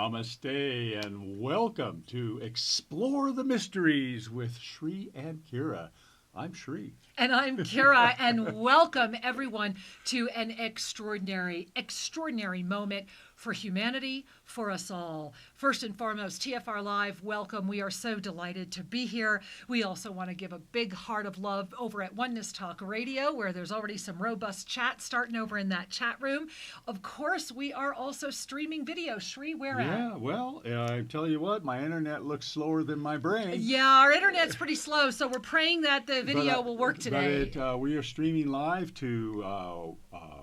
Namaste and welcome to Explore the Mysteries with Shri and Kira. I'm Shri. And I'm Kira, and welcome everyone to an extraordinary moment for humanity, for us all. First and foremost, TFR Live, welcome. We are so delighted to be here. We also want to give a big heart of love over at Oneness Talk Radio, where there's already some robust chat starting over in that chat room. Of course, we are also streaming video. Shri, where at? Yeah, well, I tell you what, my internet looks slower than my brain. Yeah, our internet's pretty slow, so we're praying that the video will work today. We are streaming live to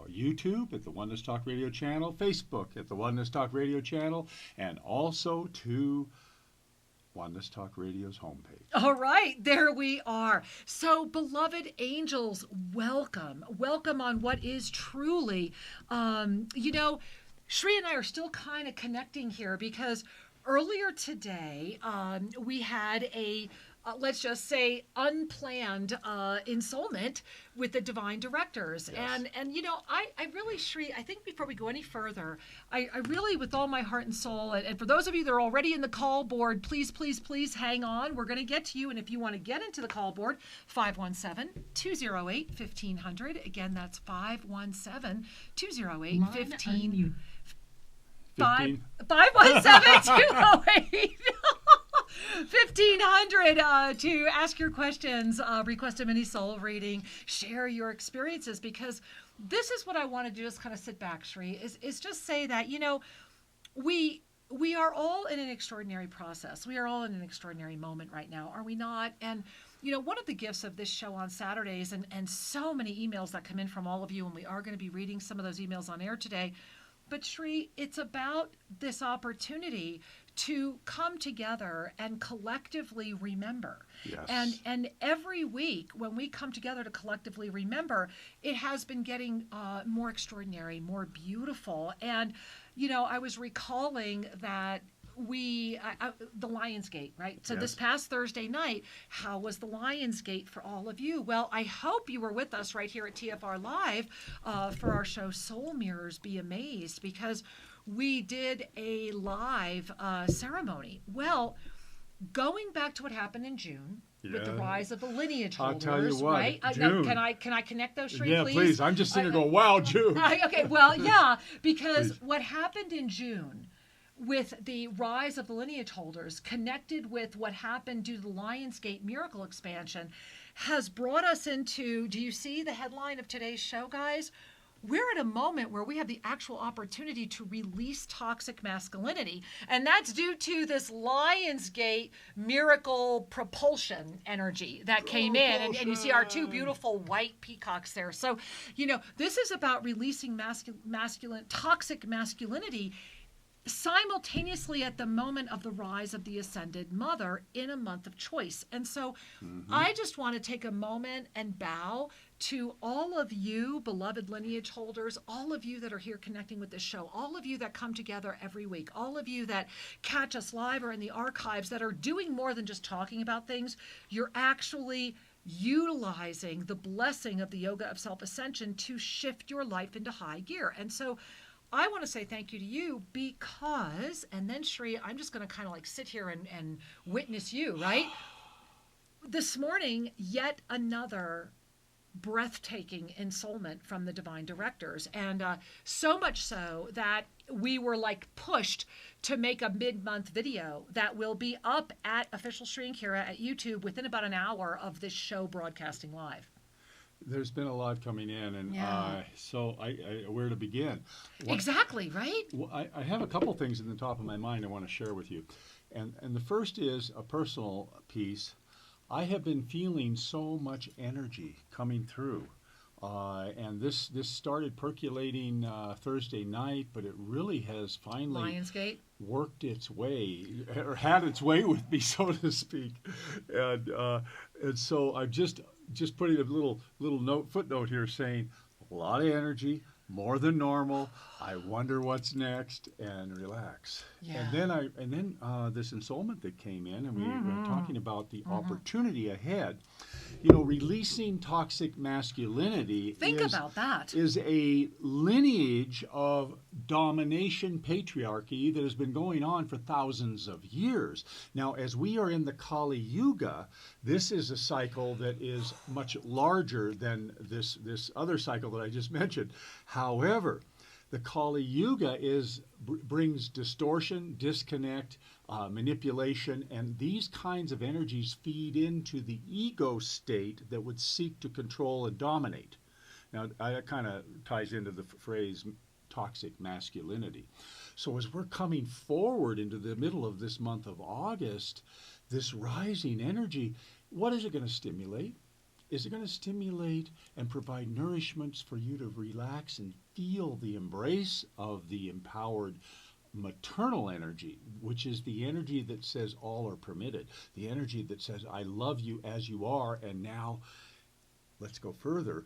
YouTube at the Oneness Talk Radio channel, Facebook at the Oneness Talk Radio channel, and also to Oneness Talk Radio's homepage. All right, there we are. So, beloved angels, welcome. Welcome on what is truly, Shri and I are still kind of connecting here because earlier today we had a let's just say unplanned insoulment with the divine directors. Yes. And I really, Shri, I think before we go any further, I really, with all my heart and soul, and for those of you that are already in the call board, please hang on. We're going to get to you. And if you want to get into the call board, 517-208-1500. Again, that's 517-208-1500. 517-208. 1500 to ask your questions, request a mini soul reading, share your experiences, because this is what I want to do, is kind of sit back, Shri, is just say that, we are all in an extraordinary process. We are all in an extraordinary moment right now, are we not? And one of the gifts of this show on Saturdays, and so many emails that come in from all of you, and we are going to be reading some of those emails on air today, but Shri, it's about this opportunity to come together and collectively remember. Yes. And every week when we come together to collectively remember, it has been getting more extraordinary, more beautiful. And, I was recalling that the Lionsgate, right? So Yes. This past Thursday night, how was the Lionsgate for all of you? Well, I hope you were with us right here at TFR Live for our show Soul Mirrors Be Amazed, because we did a live ceremony. Well, going back to what happened in June with the rise of the lineage holders, I'll tell you what, right? June. Can I connect those, Shri, Yeah, please. I'm just sitting there going, wow, June. Okay, well, yeah, because Please. what happened in June with the rise of the lineage holders, connected with what happened due to the Lionsgate miracle expansion, has brought us into, do you see the headline of today's show, guys? We're at a moment where we have the actual opportunity to release toxic masculinity. And that's due to this Lionsgate miracle propulsion energy that came in. And you see our two beautiful white peacocks there. So, this is about releasing toxic masculinity simultaneously at the moment of the rise of the ascended mother in a month of choice. And so I just want to take a moment and bow to all of you, beloved lineage holders, all of you that are here connecting with this show, all of you that come together every week, all of you that catch us live or in the archives, that are doing more than just talking about things. You're actually utilizing the blessing of the yoga of self-ascension to shift your life into high gear. And so I want to say thank you to you because, and then Shri, I'm just going to kind of sit here and witness you, right? This morning, yet another breathtaking ensoulment from the divine directors. And so much so that we were pushed to make a mid-month video that will be up at Official Shri and Kira at YouTube within about an hour of this show broadcasting live. There's been a lot coming in, and so where to begin? Exactly, right? Well, I have a couple things in the top of my mind I want to share with you. And the first is a personal piece. I have been feeling so much energy coming through. And this started percolating Thursday night, but it really has finally Lionsgate worked its way, or had its way with me, so to speak. And so I've just putting a little footnote here saying a lot of energy, more than normal. I wonder what's next, and relax. Yeah. And then this ensoulment that came in, and we were talking about the opportunity ahead. Releasing Toxic Masculinity Think about that. is a lineage of domination patriarchy that has been going on for thousands of years. Now, as we are in the Kali Yuga, this is a cycle that is much larger than this other cycle that I just mentioned. However, the Kali Yuga brings distortion, disconnect, manipulation, and these kinds of energies feed into the ego state that would seek to control and dominate. Now, that kind of ties into the phrase toxic masculinity. So as we're coming forward into the middle of this month of August, this rising energy, what is it going to stimulate? Is it going to stimulate and provide nourishments for you to relax and feel the embrace of the empowered maternal energy, which is the energy that says all are permitted, the energy that says I love you as you are, and now let's go further,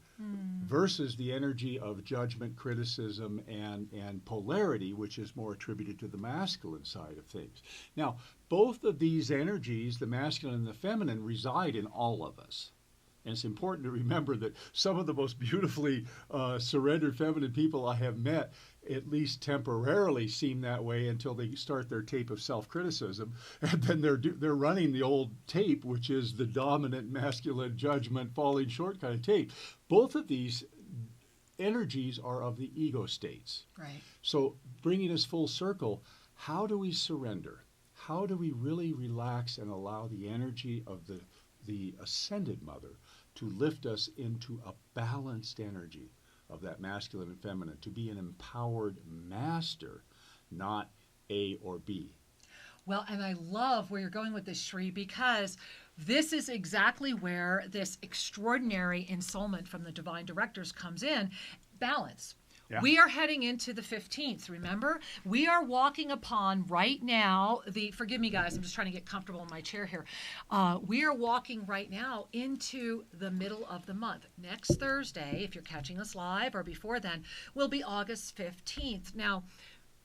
versus the energy of judgment, criticism, and polarity, which is more attributed to the masculine side of things. Now, both of these energies, the masculine and the feminine, reside in all of us. And it's important to remember that some of the most beautifully surrendered feminine people I have met, at least temporarily, seem that way until they start their tape of self-criticism, and then they're running the old tape, which is the dominant masculine judgment, falling short kind of tape. Both of these energies are of the ego states. Right. So bringing us full circle, how do we surrender? How do we really relax and allow the energy of the ascended mother to lift us into a balanced energy of that masculine and feminine, to be an empowered master, not A or B? Well, and I love where you're going with this, Shri, because this is exactly where this extraordinary ensoulment from the divine directors comes in. Balance. Yeah. We are heading into the 15th, remember? We are walking upon right now forgive me guys, I'm just trying to get comfortable in my chair here. We are walking right now into the middle of the month. Next Thursday, if you're catching us live or before then, will be August 15th. Now,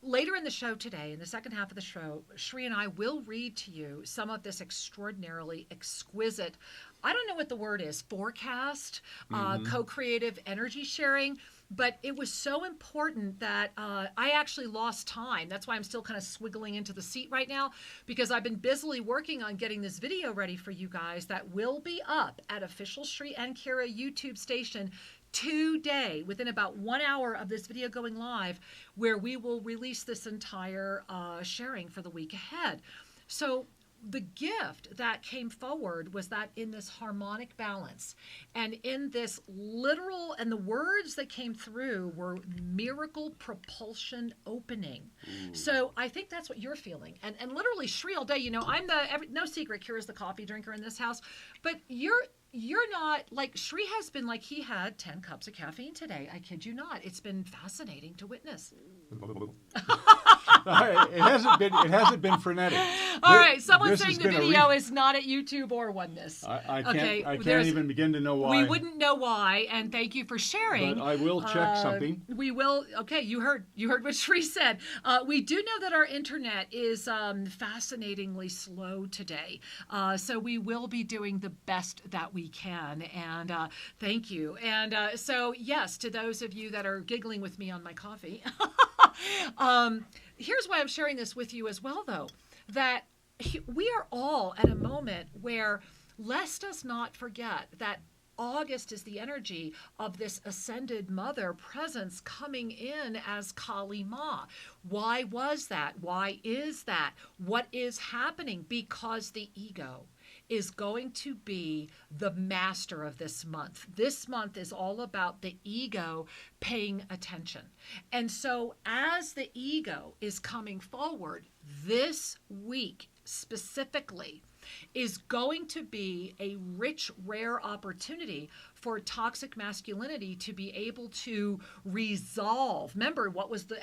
later in the show today, in the second half of the show, Shri and I will read to you some of this extraordinarily exquisite, I don't know what the word is, forecast, co-creative energy sharing. But it was so important that I actually lost time. That's why I'm still kind of swiggling into the seat right now, because I've been busily working on getting this video ready for you guys that will be up at Official Shri and Kira YouTube station today, within about 1 hour of this video going live, where we will release this entire sharing for the week ahead. So the gift that came forward was that in this harmonic balance and in this literal, and the words that came through were miracle propulsion opening. So I think that's what you're feeling. And literally, Shri, all day, I'm no secret, Kira's the coffee drinker in this house, but you're not, like, Shri has been like, he had 10 cups of caffeine today. I kid you not. It's been fascinating to witness. It hasn't been frenetic. All right, someone's saying the video is not at YouTube or Oneness. I can't even begin to know why. We wouldn't know why, and thank you for sharing. But I will check something. We will. Okay, you heard what Shri said. We do know that our internet is fascinatingly slow today, so we will be doing the best that we can. And thank you. And so yes, to those of you that are giggling with me on my coffee. Here's why I'm sharing this with you as well, though, that we are all at a moment where let's us not forget that August is the energy of this ascended mother presence coming in as Kali Ma. Why was that? Why is that? What is happening? Because the ego is going to be the master of this month. This month is all about the ego paying attention. And so as the ego is coming forward, this week specifically is going to be a rich, rare opportunity for toxic masculinity to be able to resolve. Remember, what was the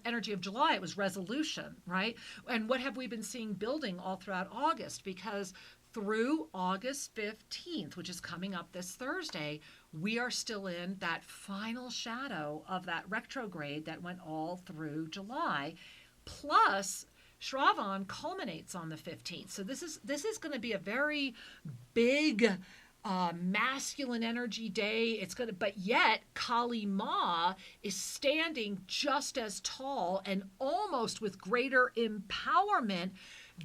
energy of July? It was resolution, right? And what have we been seeing building all throughout August? Because through August 15th, which is coming up this Thursday, we are still in that final shadow of that retrograde that went all through July. Plus, Shravan culminates on the 15th. So this is going to be a very big masculine energy day. But yet Kali Ma is standing just as tall and almost with greater empowerment,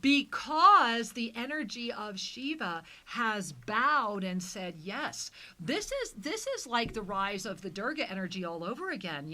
because the energy of Shiva has bowed and said yes. This is like the rise of the Durga energy all over again.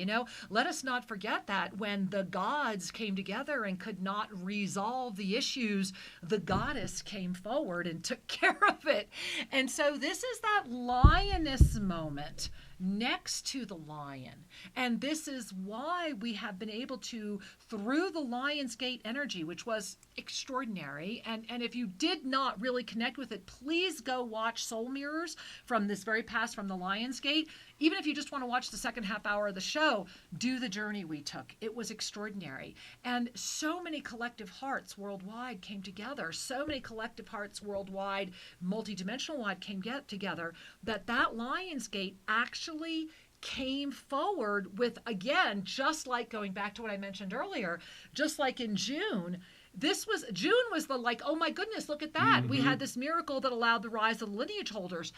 Let us not forget that when the gods came together and could not resolve the issues, the goddess came forward and took care of it. And so this is that lioness moment next to the lion. And this is why we have been able to, through the Lion's Gate energy, which was extraordinary. And if you did not really connect with it, please go watch Soul Mirrors from this very past, from the Lion's Gate. Even if you just want to watch the second half hour of the show, do the journey we took. It was extraordinary. And so many collective hearts worldwide came together. So many collective hearts worldwide, multidimensional wide, came together, that Lion's Gate actually came forward with, again, just like going back to what I mentioned earlier, just like in June, June was the like, oh my goodness, look at that. We had this miracle that allowed the rise of the lineage holders.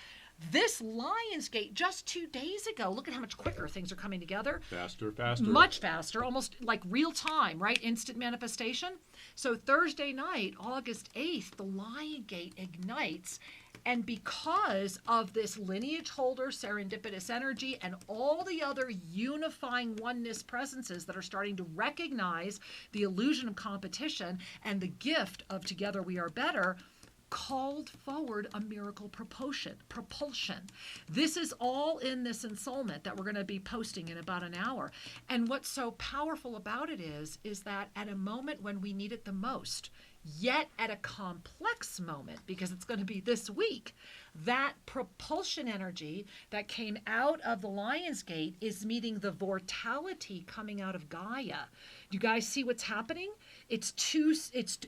This Lion's Gate just 2 days ago, look at how much quicker things are coming together. Faster. Much faster, almost like real time, right? Instant manifestation. So Thursday night, August 8th, the Lion Gate ignites. And because of this lineage holder, serendipitous energy, and all the other unifying oneness presences that are starting to recognize the illusion of competition and the gift of together we are better, called forward a miracle propulsion. This is all in this ensoulment that we're going to be posting in about an hour. And what's so powerful about it is that at a moment when we need it the most, yet at a complex moment, because it's going to be this week, that propulsion energy that came out of the Lion's Gate is meeting the vortality coming out of Gaia. Do you guys see what's happening? It's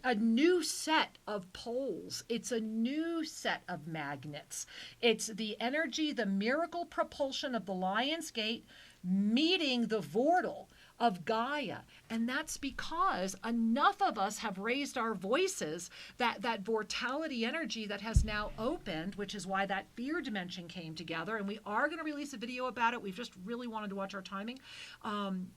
a new set of poles. It's a new set of magnets. It's the energy, the miracle propulsion of the Lion's Gate meeting the vortal of Gaia. And that's because enough of us have raised our voices that vortality energy that has now opened, which is why that fear dimension came together. And we are going to release a video about it. We've just really wanted to watch our timing,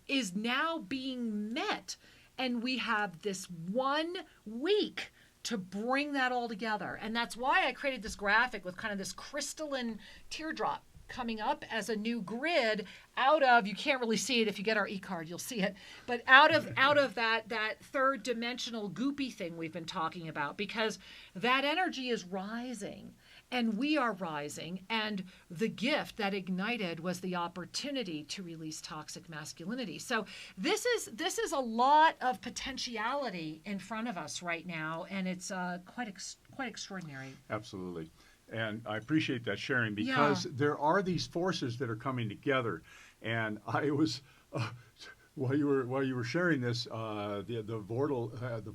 is now being met. And we have this 1 week to bring that all together. And that's why I created this graphic with kind of this crystalline teardrop coming up as a new grid out of, you can't really see it if you get our e-card, you'll see it, but out of that third dimensional goopy thing we've been talking about, because that energy is rising and we are rising, and the gift that ignited was the opportunity to release toxic masculinity. So this is a lot of potentiality in front of us right now, and it's quite extraordinary. Absolutely. And I appreciate that sharing, because there are these forces that are coming together. And I was, while you were sharing this, the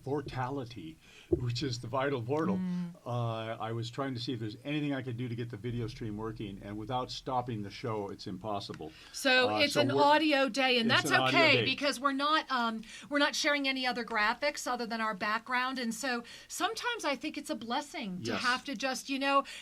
vortality, which is the vital vortal, I was trying to see if there's anything I could do to get the video stream working, and without stopping the show, it's impossible. So it's an audio day, and that's okay, because we're not sharing any other graphics other than our background. And so sometimes I think it's a blessing to have to just,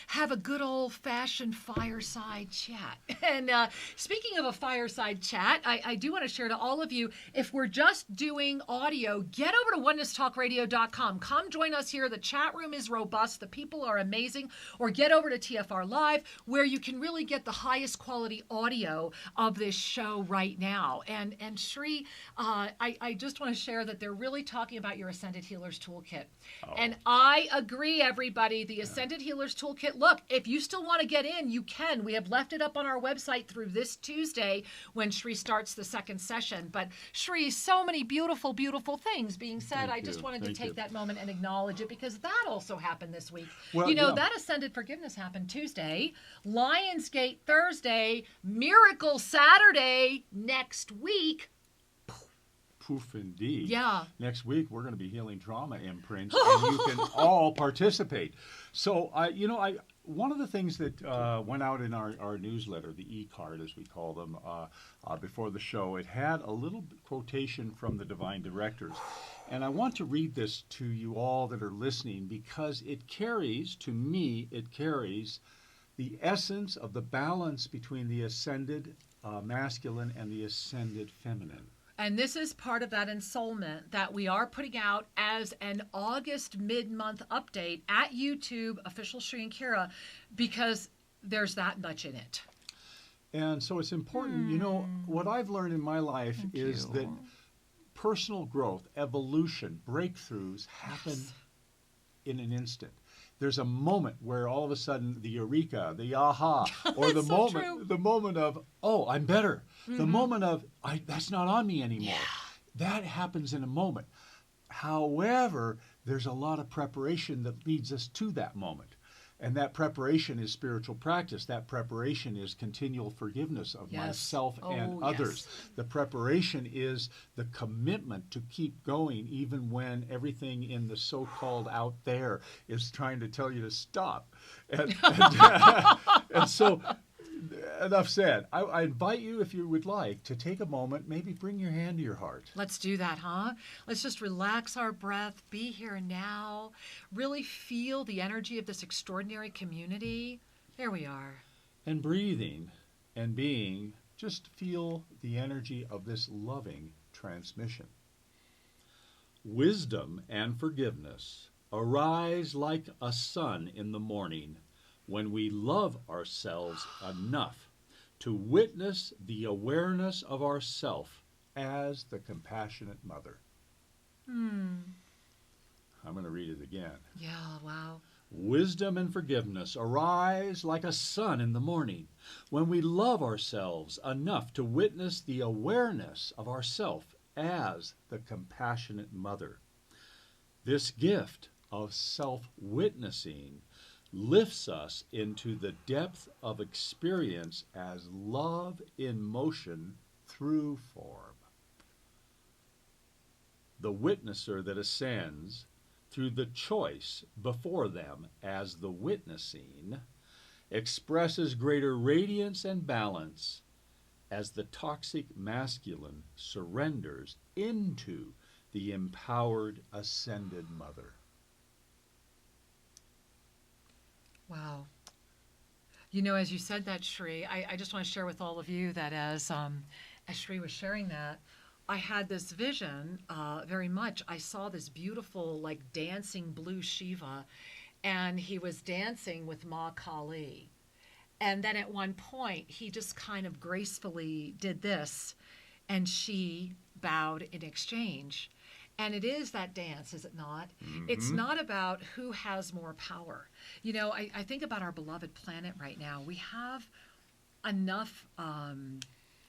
have a good old-fashioned fireside chat. And speaking of a fireside chat, I do want to share to all of you, if we're just doing audio, get over to onenesstalkradio.com. Come join us here. The chat room is robust. The people are amazing. Or get over to TFR Live, where you can really get the highest quality audio of this show right now. And Shri, I just want to share that they're really talking about your Ascended Healers Toolkit. Oh. And I agree, everybody. The Ascended Healers Toolkit, look, if you still want to get in, you can. We have left it up on our website through this Tuesday when Shri starts the second session. But Shri, so many beautiful, beautiful things being said. I just wanted to take that moment and acknowledge it, because that also happened this week. Well, that Ascended Forgiveness happened Tuesday, Lionsgate Thursday, Miracle Saturday next week. Poof, indeed. Yeah. Next week, we're going to be healing trauma imprints, and you can all participate. So, one of the things that went out in our newsletter, the e-card as we call them, before the show, it had a little quotation from the Divine Directors. And I want to read this to you all that are listening, because it carries, to me, the the essence of the balance between the ascended masculine and the ascended feminine. And this is part of that ensoulment that we are putting out as an August mid-month update at YouTube, official Shri and Kira, because there's that much in it. And so it's important, what I've learned in my life is that personal growth, evolution, breakthroughs happen in an instant. There's a moment where all of a sudden the eureka, the aha, or the the moment of, oh, I'm better. The moment of, that's not on me anymore. That happens in a moment. However, there's a lot of preparation that leads us to that moment. And that preparation is spiritual practice. That preparation is continual forgiveness of myself and others. The preparation is the commitment to keep going even when everything in the so-called out there is trying to tell you to stop. And so, enough said. I invite you, if you would like, to take a moment, maybe bring your hand to your heart. Let's do that, huh? Let's just relax our breath, be here now, really feel the energy of this extraordinary community. There we are. And breathing and being, just feel the energy of this loving transmission. Wisdom and forgiveness arise like a sun in the morning, when we love ourselves enough to witness the awareness of ourself as the compassionate mother. I'm going to read it again. Yeah, wow. Wisdom and forgiveness arise like a sun in the morning, when we love ourselves enough to witness the awareness of ourself as the compassionate mother. This gift of self-witnessing lifts us into the depth of experience as love in motion through form. The witnesser that ascends through the choice before them as the witnessing expresses greater radiance and balance as the toxic masculine surrenders into the empowered ascended mother. Wow. You know, as you said that, Shri, I just want to share with all of you that as Shri was sharing that, I had this vision very much. I saw this beautiful, like, dancing blue Shiva, and he was dancing with Ma Kali. And then at one point, he just kind of gracefully did this, and she bowed in exchange. And it is that dance, is it not? Mm-hmm. It's not about who has more power. You know, I think about our beloved planet right now. We have enough,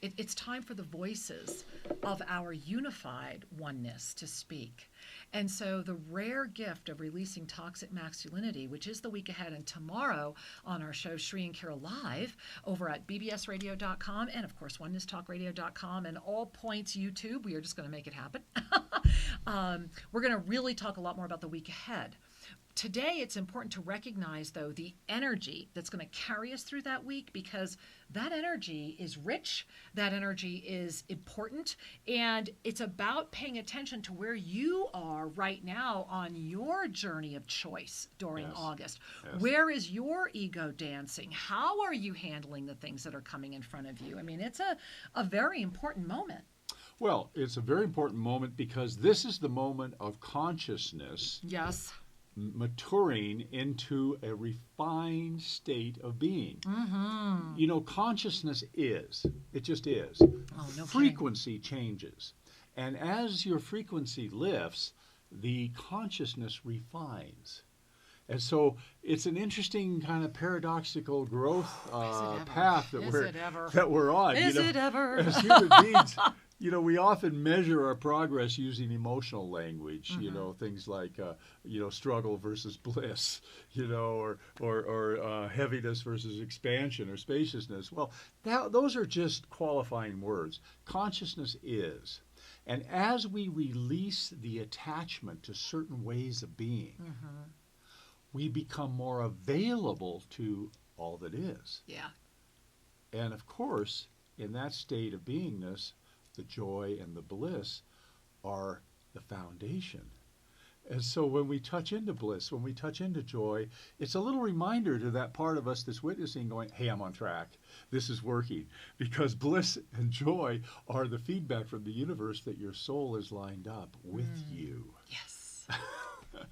it's time for the voices of our unified oneness to speak. And so the rare gift of releasing toxic masculinity, which is the week ahead and tomorrow on our show, Shri and Kira Live, over at bbsradio.com and, of course, onenesstalkradio.com and all points YouTube. We are just going to make it happen. We're going to really talk a lot more about the week ahead. Today, it's important to recognize, though, the energy that's going to carry us through that week, because that energy is rich, that energy is important, and it's about paying attention to where you are right now on your journey of choice during August. Yes. Where is your ego dancing? How are you handling the things that are coming in front of you? I mean, it's a very important moment. Well, it's a very important moment because this is the moment of consciousness. Yes. Maturing into a refined state of being. Mm-hmm. You know, consciousness is. It just is. Oh, no frequency changes. And as your frequency lifts, the consciousness refines. And so it's an interesting kind of paradoxical growth path that we're on. Is it ever? As human beings, you know, we often measure our progress using emotional language, you know, things like, struggle versus bliss, or heaviness versus expansion or spaciousness. Well, those are just qualifying words. Consciousness is. And as we release the attachment to certain ways of being, we become more available to all that is. Yeah. And of course, in that state of beingness, the joy and the bliss are the foundation. And so when we touch into bliss, when we touch into joy, it's a little reminder to that part of us that's witnessing going, hey, I'm on track. This is working. Because bliss and joy are the feedback from the universe that your soul is lined up with you. Yes.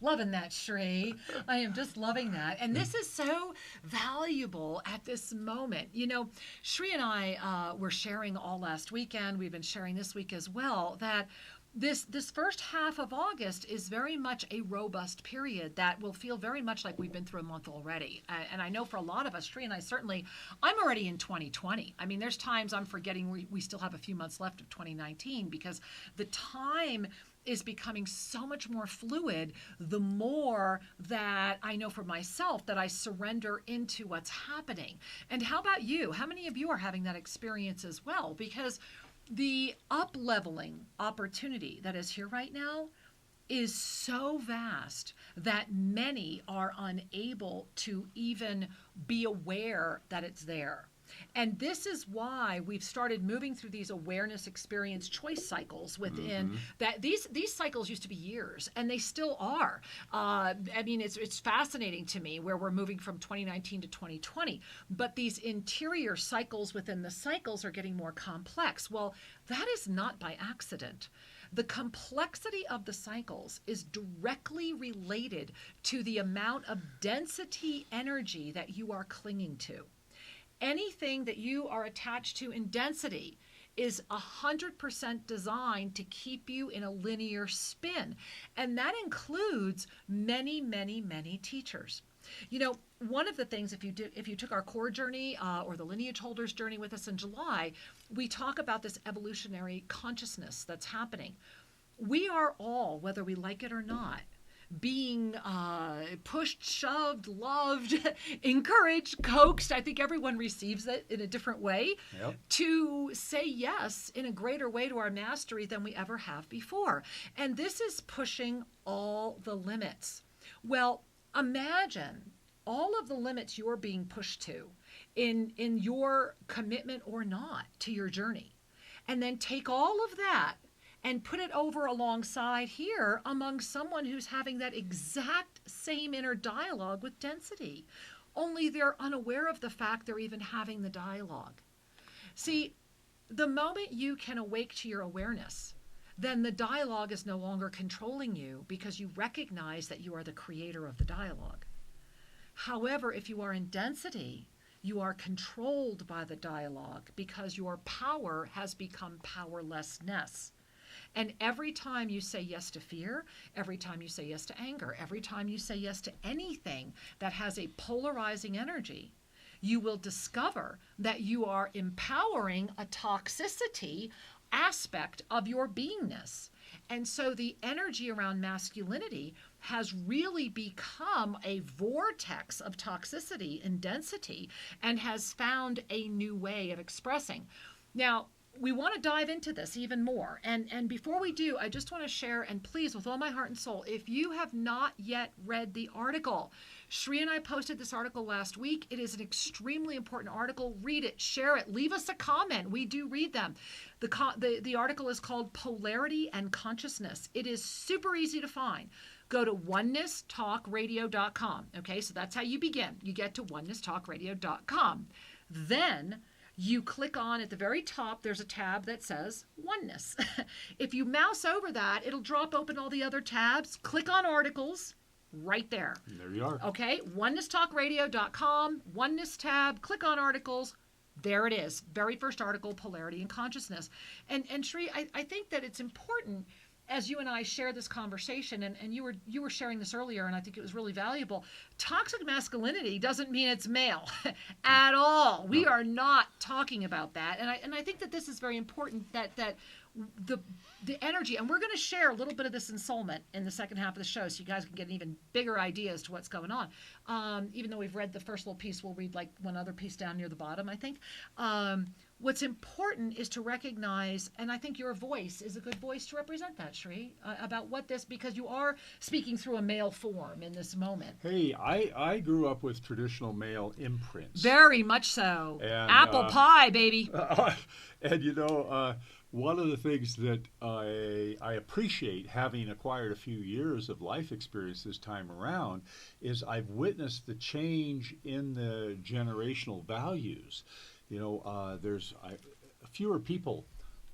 Loving that, Shri. I am just loving that. And this is so valuable at this moment. You know, Shri and I were sharing all last weekend. We've been sharing this week as well, that this first half of August is very much a robust period that will feel very much like we've been through a month already. And I know for a lot of us, Shri and I certainly, I'm already in 2020. I mean, there's times I'm forgetting we still have a few months left of 2019 because the time is becoming so much more fluid the more that I know for myself that I surrender into what's happening. And how about you? How many of you are having that experience as well? Because the up-leveling opportunity that is here right now is so vast that many are unable to even be aware that it's there. And this is why we've started moving through these awareness experience choice cycles within that. These cycles used to be years, and they still are. I mean, it's fascinating to me where we're moving from 2019 to 2020, but these interior cycles within the cycles are getting more complex. Well, that is not by accident. The complexity of the cycles is directly related to the amount of density energy that you are clinging to. Anything that you are attached to in density is 100% designed to keep you in a linear spin. And that includes many, many, many teachers. You know, one of the things, if you took our core journey or the lineage holders journey with us in July, we talk about this evolutionary consciousness that's happening. We are all, whether we like it or not, being pushed, shoved, loved, encouraged, coaxed. I think everyone receives it in a different way to say yes in a greater way to our mastery than we ever have before. And this is pushing all the limits. Well, imagine all of the limits you're being pushed to in your commitment or not to your journey. And then take all of that and put it over alongside here among someone who's having that exact same inner dialogue with density. Only they're unaware of the fact they're even having the dialogue. See, the moment you can awake to your awareness, then the dialogue is no longer controlling you because you recognize that you are the creator of the dialogue. However, if you are in density, you are controlled by the dialogue because your power has become powerlessness. And every time you say yes to fear, every time you say yes to anger, every time you say yes to anything that has a polarizing energy, you will discover that you are empowering a toxicity aspect of your beingness. And so the energy around masculinity has really become a vortex of toxicity and density and has found a new way of expressing. Now, we want to dive into this even more. And before we do, I just want to share, and please, with all my heart and soul, if you have not yet read the article, Shri and I posted this article last week. It is an extremely important article. Read it, share it, leave us a comment. We do read them. The article is called Polarity and Consciousness. It is super easy to find. Go to onenesstalkradio.com. Okay, so that's how you begin. You get to onenesstalkradio.com. Then you click on, at the very top, there's a tab that says Oneness. If you mouse over that, it'll drop open all the other tabs. Click on articles right there. And there you are. Okay, onenesstalkradio.com, Oneness tab, click on articles. There it is. Very first article, Polarity and Consciousness. And Shri, I think that it's important as you and I share this conversation, and you were sharing this earlier, and I think it was really valuable. Toxic masculinity doesn't mean it's male at all. We are not talking about that, and I think that this is very important. That the energy, and we're going to share a little bit of this ensoulment in the second half of the show, so you guys can get an even bigger idea as to what's going on. Even though we've read the first little piece, we'll read like one other piece down near the bottom, I think. What's important is to recognize, and I think your voice is a good voice to represent that, Shri, about what this, because you are speaking through a male form in this moment. Hey, I grew up with traditional male imprints. Very much so. And, apple pie, baby. And one of the things that I appreciate, having acquired a few years of life experience this time around, is I've witnessed the change in the generational values. There's fewer people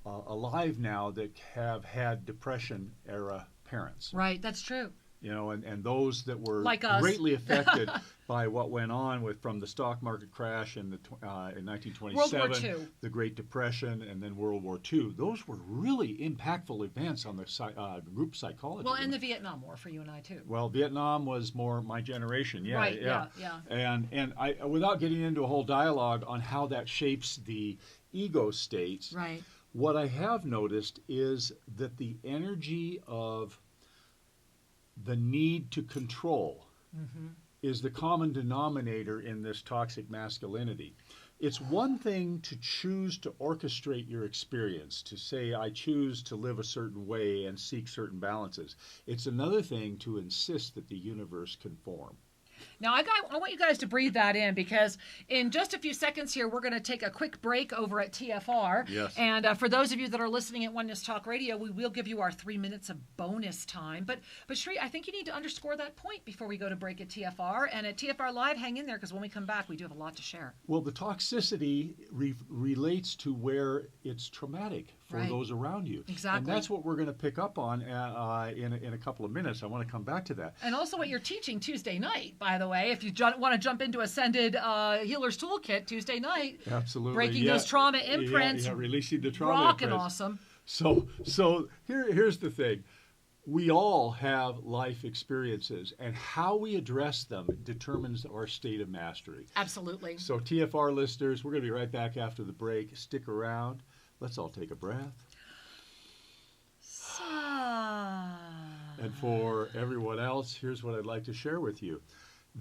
alive now that have had Depression era parents. Right, that's true. And those that were Like us. greatly affected by what went on from the stock market crash in 1927, World War II. the Great Depression, and then World War II. Those were really impactful events on the group psychology. Well, and the Vietnam War for you and I too. Well, Vietnam was more my generation. Yeah, right. yeah. And I, without getting into a whole dialogue on how that shapes the ego states, right. What I have noticed is that the energy of the need to control is the common denominator in this toxic masculinity. It's one thing to choose to orchestrate your experience, to say, I choose to live a certain way and seek certain balances. It's another thing to insist that the universe conform. Now, I want you guys to breathe that in, because in just a few seconds here, we're going to take a quick break over at TFR. Yes. And for those of you that are listening at Oneness Talk Radio, we will give you our 3 minutes of bonus time. But Shri, I think you need to underscore that point before we go to break at TFR. And at TFR Live, hang in there, because when we come back, we do have a lot to share. Well, the toxicity relates to where it's traumatic for Right. those around you. Exactly. And that's what we're going to pick up on in a couple of minutes. I want to come back to that. And also what you're teaching Tuesday night, by the way, if you want to jump into Ascended Healer's Toolkit Tuesday night. Absolutely. Breaking those trauma imprints. Yeah, releasing the trauma Rockin' imprints. awesome. So here's the thing. We all have life experiences, and how we address them determines our state of mastery. Absolutely. So TFR listeners, we're going to be right back after the break. Stick around. Let's all take a breath. And for everyone else, here's what I'd like to share with you.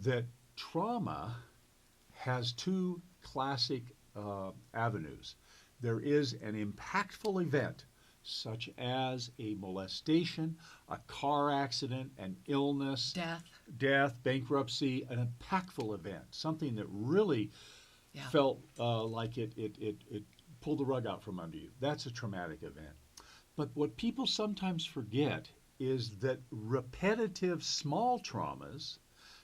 That trauma has two classic avenues. There is an impactful event, such as a molestation, a car accident, an illness, death, bankruptcy, an impactful event, something that really felt like it pulled the rug out from under you. That's a traumatic event. But what people sometimes forget is that repetitive small traumas,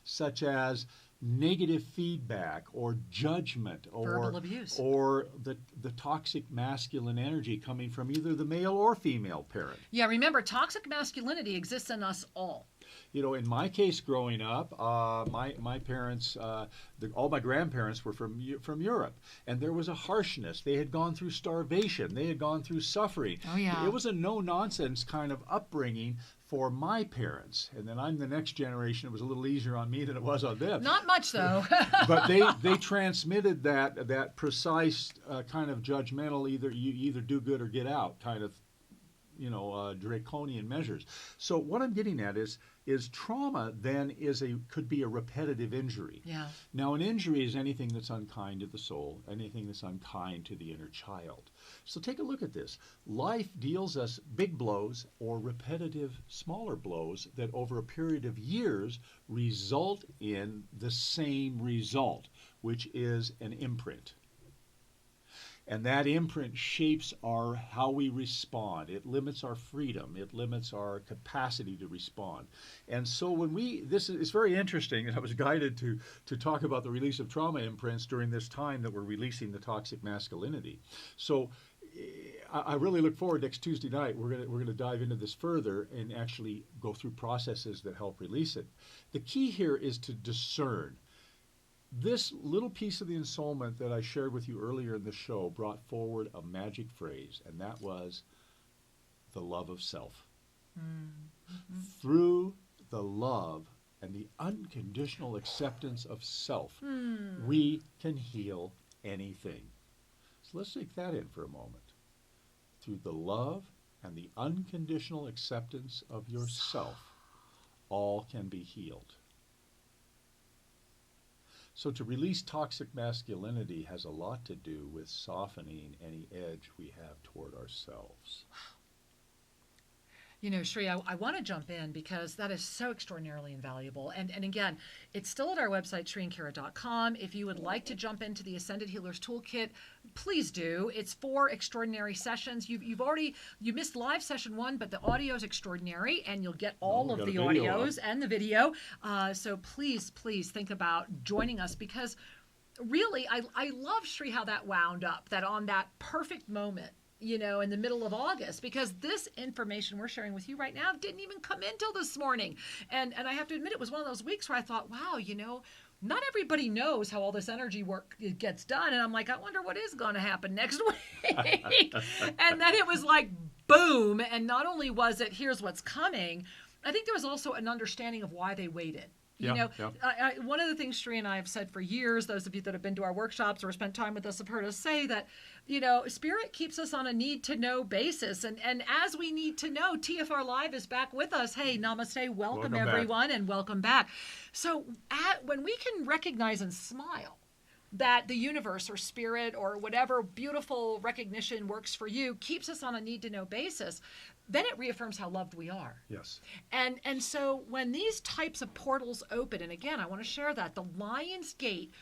such as negative feedback or judgment or verbal abuse, or the toxic masculine energy coming from either the male or female parent. Yeah, remember, toxic masculinity exists in us all. In my case, growing up, my parents, all my grandparents were from Europe, and there was a harshness. They had gone through starvation. They had gone through suffering. Oh, yeah. It was a no-nonsense kind of upbringing for my parents. And then I'm the next generation. It was a little easier on me than it was on them. Not much, though. But they transmitted that precise kind of judgmental, you either do good or get out kind of, draconian measures. So what I'm getting at is trauma then could be a repetitive injury. Yeah. Now, an injury is anything that's unkind to the soul, anything that's unkind to the inner child. So take a look at this. Life deals us big blows or repetitive smaller blows that over a period of years result in the same result, which is an imprint. And that imprint shapes how we respond. It limits our freedom. It limits our capacity to respond. And so it's very interesting, and I was guided to talk about the release of trauma imprints during this time that we're releasing the toxic masculinity. So I really look forward next Tuesday night. We're going to dive into this further and actually go through processes that help release it. The key here is to discern. This little piece of the ensoulment that I shared with you earlier in the show brought forward a magic phrase, and that was the love of self. Mm-hmm. Through the love and the unconditional acceptance of self, we can heal anything. So let's take that in for a moment. Through the love and the unconditional acceptance of yourself, all can be healed. So to release toxic masculinity has a lot to do with softening any edge we have toward ourselves. Shri, I want to jump in because that is so extraordinarily invaluable. And again, it's still at our website, shriandkara.com. If you would like to jump into the Ascended Healers Toolkit, please do. It's 4 extraordinary sessions. You missed live session 1, but the audio is extraordinary, and you'll get all of the audios and the video. So please think about joining us, because really, I love, Shri, how that wound up, that on that perfect moment, in the middle of August, because this information we're sharing with you right now didn't even come in till this morning. And I have to admit, it was one of those weeks where I thought, wow, not everybody knows how all this energy work gets done. And I'm like, I wonder what is going to happen next week. And then it was like, boom. And not only was it, here's what's coming, I think there was also an understanding of why they waited. One of the things Shri and I have said for years, those of you that have been to our workshops or spent time with us have heard us say that, Spirit keeps us on a need-to-know basis. And as we need to know, TFR Live is back with us. Hey, namaste, welcome everyone, and welcome back. So when we can recognize and smile that the universe or spirit or whatever beautiful recognition works for you keeps us on a need-to-know basis, then it reaffirms how loved we are. Yes. And so when these types of portals open, and again, I want to share that, the Lion's Gate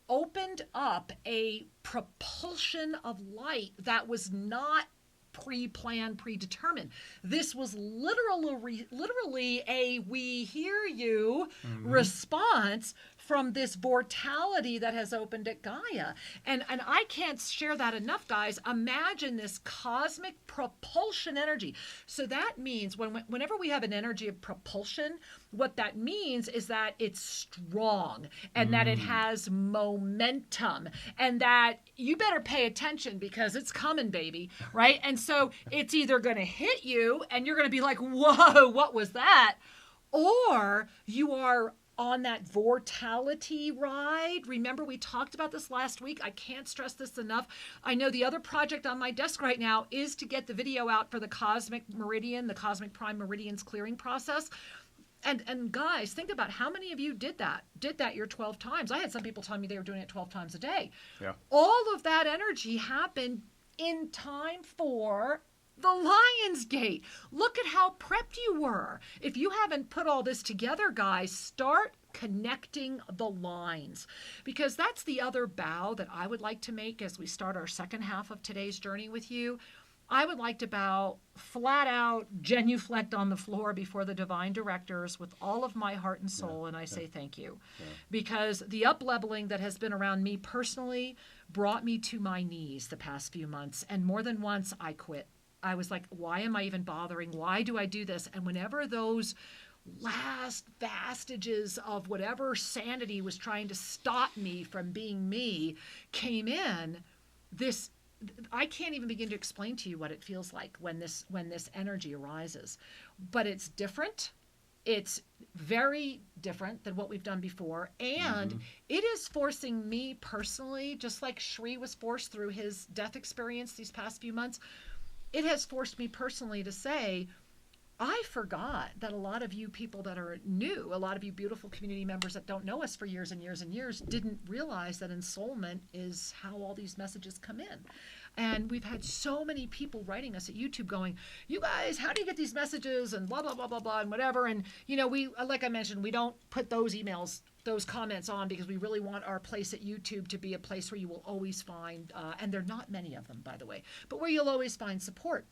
opened up a propulsion of light that was not pre-planned, predetermined. This was literally a "we hear you" response from this vortality that has opened at Gaia. And I can't share that enough, guys. Imagine this cosmic propulsion energy. So that means whenever we have an energy of propulsion, what that means is that it's strong and that it has momentum and that you better pay attention because it's coming, baby, right? And so it's either going to hit you and you're going to be like, whoa, what was that? Or you are on that vortality ride. Remember, we talked about this last week. I can't stress this enough. I know the other project on my desk right now is to get the video out for the Cosmic Meridian, the Cosmic Prime Meridians clearing process. And guys, think about how many of you did that your 12 times. I had some people tell me they were doing it 12 times a day. Yeah. All of that energy happened in time for the Lion's Gate. Look at how prepped you were. If you haven't put all this together, guys, start connecting the lines, because that's the other bow that I would like to make as we start our second half of today's journey with you. I would like to bow flat out, genuflect on the floor before the divine directors with all of my heart and soul, and I say thank you. Because the up-leveling that has been around me personally brought me to my knees the past few months, and more than once I quit. I was like, why am I even bothering? Why do I do this? And whenever those last vestiges of whatever sanity was trying to stop me from being me came in, I can't even begin to explain to you what it feels like when this energy arises. But it's different. It's very different than what we've done before. And it is forcing me personally, just like Shri was forced through his death experience these past few months, it has forced me personally to say, I forgot that a lot of you people that are new, a lot of you beautiful community members that don't know us for years and years and years, didn't realize that ensoulment is how all these messages come in. And we've had so many people writing us at YouTube going, you guys, how do you get these messages and blah, blah, blah, blah, blah, and whatever. And, we, like I mentioned, we don't put those emails, those comments on because we really want our place at YouTube to be a place where you will always find, and there are not many of them, by the way, but where you'll always find support.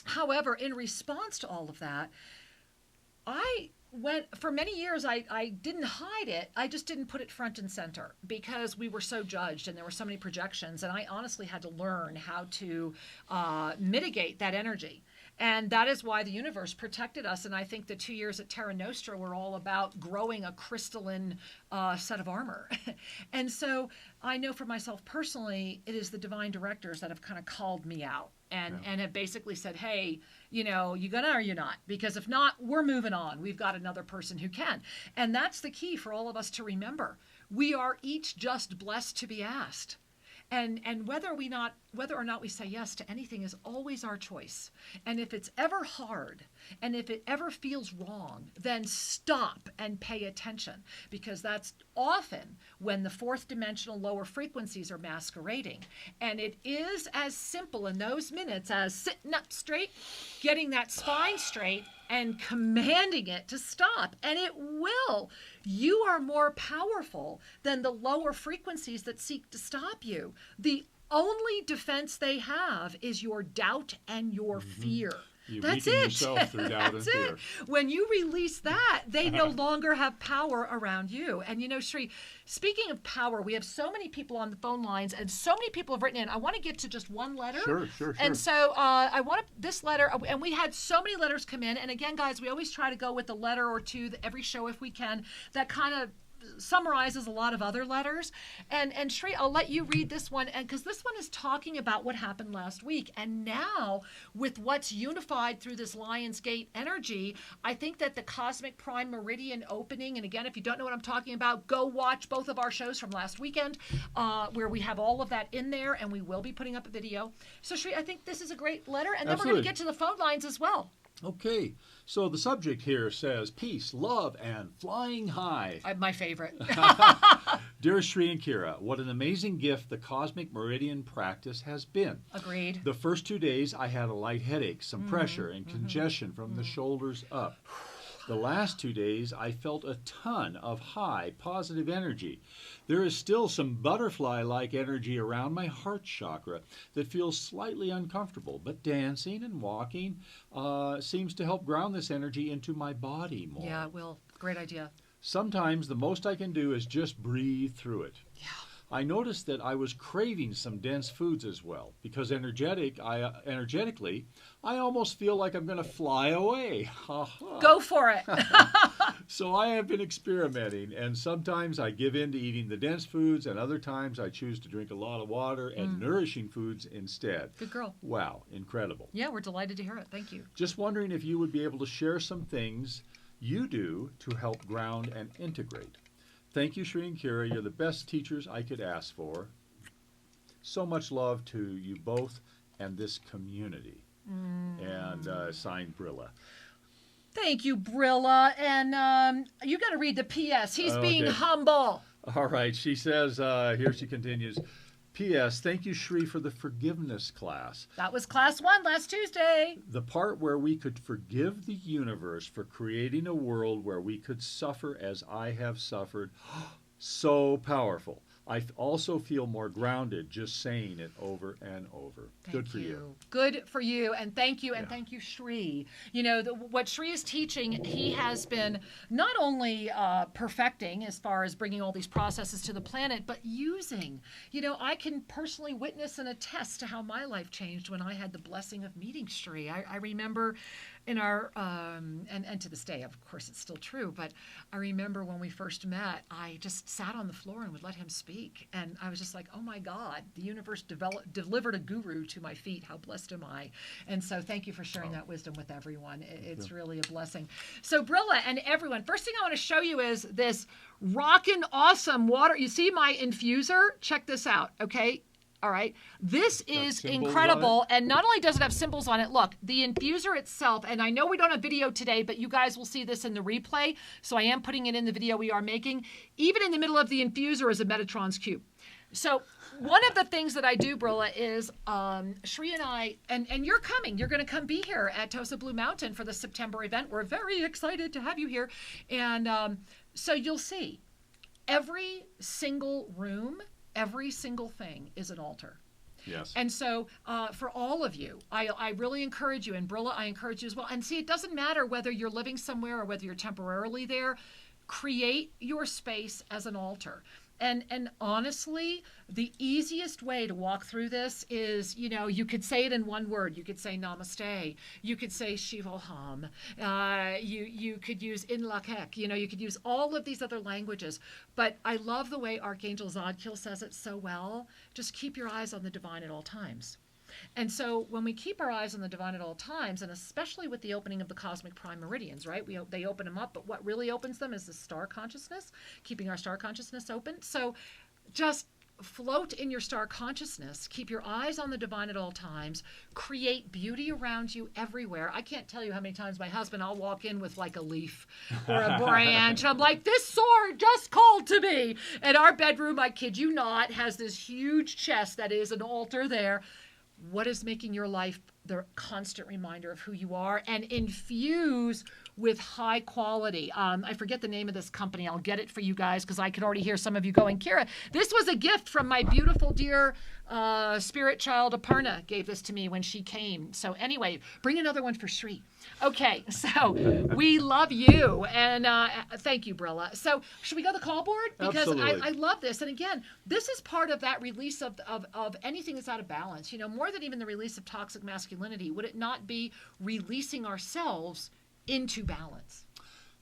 However, in response to all of that, for many years, I didn't hide it. I just didn't put it front and center because we were so judged and there were so many projections. And I honestly had to learn how to mitigate that energy. And that is why the universe protected us. And I think the 2 years at Terra Nostra were all about growing a crystalline set of armor. And so I know for myself personally, it is the divine directors that have kind of called me out and have basically said, hey, you gonna or you're not? Because if not, we're moving on. We've got another person who can. And that's the key for all of us to remember. We are each just blessed to be asked. And whether or not we say yes to anything is always our choice. And if it's ever hard, and if it ever feels wrong, then stop and pay attention, because that's often when the fourth dimensional lower frequencies are masquerading. And it is as simple in those minutes as sitting up straight, getting that spine straight, and commanding it to stop. And it will. You are more powerful than the lower frequencies that seek to stop you. The only defense they have is your doubt and your fear. You That's weaken it. yourself through doubt and That's fear. it. When you release that, they no longer have power around you. And you know, Sri, speaking of power, we have so many people on the phone lines, and so many people have written in. I want to get to just one letter. Sure. And so I want this letter, and we had so many letters come in. And again, guys, we always try to go with a letter or two every show if we can. That kind of summarizes a lot of other letters. And Sri, I'll let you read this one, and because this one is talking about what happened last week. And now, with what's unified through this Lion's Gate energy, I think that the Cosmic Prime Meridian opening, and again, if you don't know what I'm talking about, go watch both of our shows from last weekend, where we have all of that in there, and we will be putting up a video. So Sri, I think this is a great letter, and then we're going to get to the phone lines as well. Okay, so the subject here says peace, love, and flying high. My favorite. Dear Sri and Kira, what an amazing gift the Cosmic Meridian practice has been. Agreed. The first 2 days I had a light headache, some pressure, and congestion from the shoulders up. The last 2 days I felt a ton of high, positive energy. There is still some butterfly-like energy around my heart chakra that feels slightly uncomfortable, but dancing and walking seems to help ground this energy into my body more. Yeah, it will. Great idea. Sometimes the most I can do is just breathe through it. Yeah. I noticed that I was craving some dense foods as well, because energetically, I almost feel like I'm going to fly away. Go for it. So I have been experimenting, and sometimes I give in to eating the dense foods, and other times I choose to drink a lot of water and nourishing foods instead. Good girl. Wow, incredible. Yeah, we're delighted to hear it. Thank you. Just wondering if you would be able to share some things you do to help ground and integrate. Thank you, Sri and Kira. You're the best teachers I could ask for. So much love to you both and this community. And signed, Brilla. Thank you, Brilla. And you got to read the P.S. He's being humble. All right. She says, here she continues, P.S. Thank you, Sri, for the forgiveness class. That was class 1 last Tuesday. The part where we could forgive the universe for creating a world where we could suffer as I have suffered. So powerful. I also feel more grounded just saying it over and over. Good for you. Good for you. And thank you. And thank you, Sri. You know, what Sri is teaching, he has been not only perfecting as far as bringing all these processes to the planet, but using. You know, I can personally witness and attest to how my life changed when I had the blessing of meeting Sri. I remember in our, and to this day, of course, it's still true, but I remember when we first met, I just sat on the floor and would let him speak. And I was just like, oh my God, the universe delivered a guru to my feet. How blessed am I? And so thank you for sharing that wisdom with everyone. It's really a blessing. So Brilla and everyone, first thing I want to show you is this rockin' awesome water. You see my infuser? Check this out, okay? All right. This is incredible. And not only does it have symbols on it, look, the infuser itself, and I know we don't have video today, but you guys will see this in the replay. So I am putting it in the video we are making. Even in the middle of the infuser is a Metatron's cube. So one of the things that I do, Brilla, is Sri and I, and you're coming. You're going to come be here at Tosa Blue Mountain for the September event. We're very excited to have you here. And so you'll see every single room, every single thing is an altar. Yes. And so for all of you, I really encourage you, and Brilla, I encourage you as well. And see, it doesn't matter whether you're living somewhere or whether you're temporarily there. Create your space as an altar. And honestly, the easiest way to walk through this is, you know, you could say it in one word. You could say namaste. You could say shivoham. You could use in lakek. You know, you could use all of these other languages. But I love the way Archangel Zadkiel says it so well. Just keep your eyes on the divine at all times. And so when we keep our eyes on the divine at all times, and especially with the opening of the cosmic prime meridians, right? They open them up, but what really opens them is the star consciousness, keeping our star consciousness open. So just float in your star consciousness, keep your eyes on the divine at all times, create beauty around you everywhere. I can't tell you how many times my husband, I'll walk in with like a leaf or a branch. I'm like, this sword just called to me. And our bedroom, I kid you not, has this huge chest that is an altar there. What is making your life the constant reminder of who you are, and infuse with high quality? I forget the name of this company. I'll get it for you guys because I could already hear some of you going, Kira, this was a gift from my beautiful dear spirit child Aparna gave this to me when she came. So anyway, bring another one for Sri. Okay, so we love you, and thank you, Brilla. So should we go to the call board? Because I love this. And again, this is part of that release of anything that's out of balance. You know, more than even the release of toxic masculinity, would it not be releasing ourselves into balance?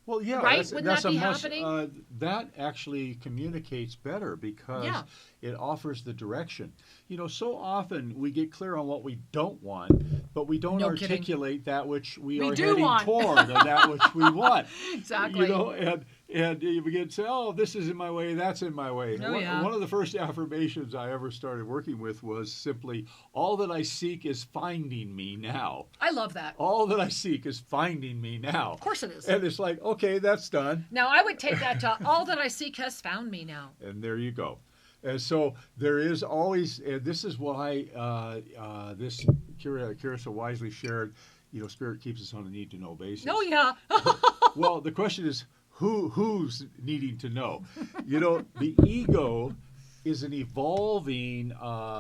Well, yeah, right? that's, Wouldn't that's that be a much, happening? that actually communicates better because it offers the direction. You know, so often we get clear on what we don't want, but we don't articulate that which we are heading toward, and that which we want. Exactly. You know, and you begin to say, oh, this is in my way, that's in my way. One of the first affirmations I ever started working with was simply, all that I seek is finding me now. I love that. All that I seek is finding me now. Of course it is. And it's like, okay, that's done. Now I would take that to, all that I seek has found me now. And there you go. And so there is always, and this is why this Kira so wisely shared, you know, Spirit keeps us on a need-to-know basis. Oh, yeah. Well, the question is, who's needing to know? You know, the ego is an evolving